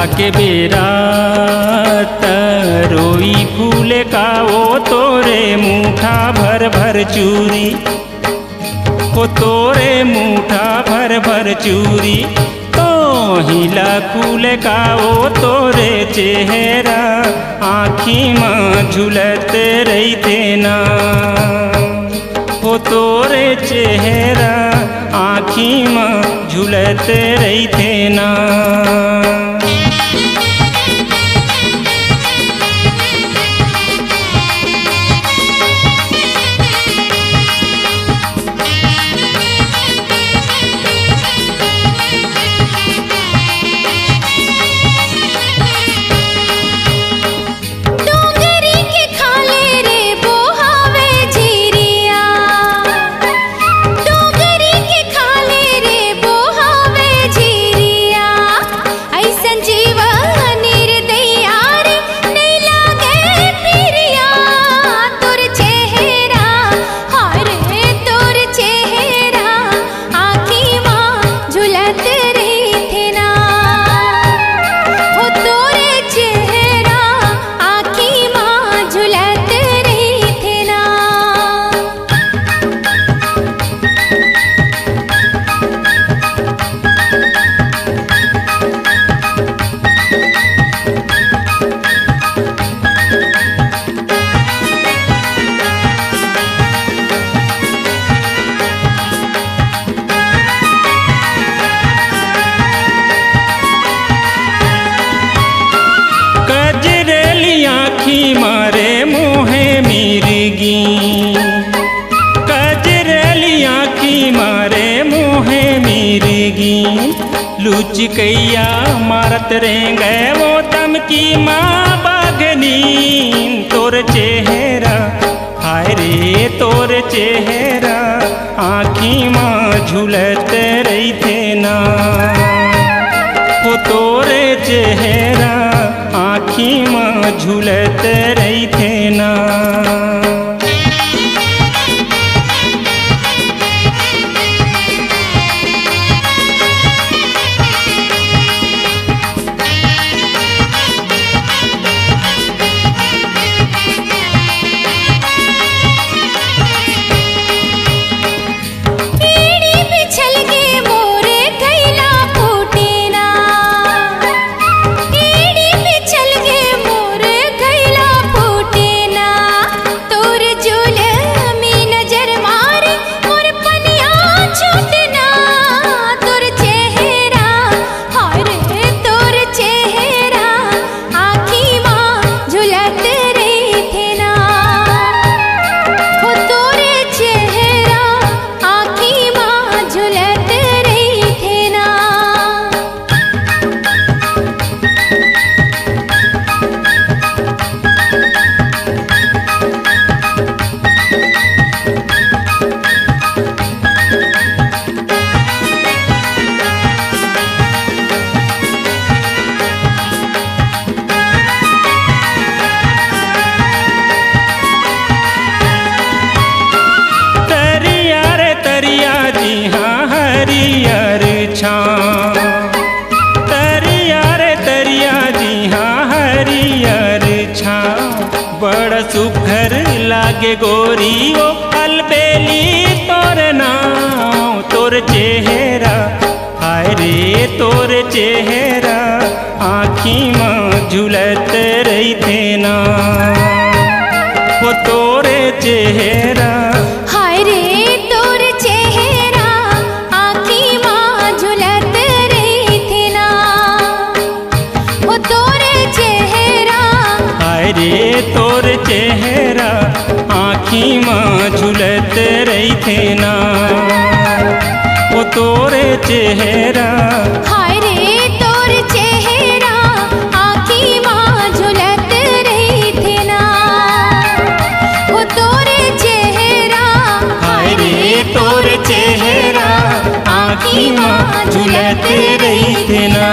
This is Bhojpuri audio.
के बेरा रोई फूले का वो तोरे मुठा भर भर चूरी, वो तोरे मुठा भर भर चूरी। तो हिला फूले का वो तोरे चेहरा आँखी में झुलत रही थे ना, वो तोरे चेहरा आँखी में झुलत रही थे ना। मारे मोहे मिर्गी, कजरेली आँखी मारे मोहे मिर्गी। लुचकैया मारत रेंगे वो तमकी माँ बागनी। तोर चेहरा हाय रे तोर चेहरा आँखी माँ झुलत रही थे ना, वो तोरे चेहरा आँखी में झुलत रही थे ना। तरिया रे तरिया जी हाँ हरियर छा, बड़ सुघर लागे गोरी ओ अलबेली तोर नाम। तोर चेहरा हाय रे तोर चेहरा आँखी में झुलत रही थे ना, वो तोरे चेहरा हाय रे तोर चेहरा आँखी माँ झुलत रही थे ना, वो तोरे चेहरा हाय रे तोर चेहरा आँखी में झुलत रही थे ना, वो तोरे चेहरा हाय रे तोर चेहरा आँखी माँ झुलत रही थे ना, वो तोरे चेहरा हाय रे तोर चेहरा आँखी में झुलत रही थे ना।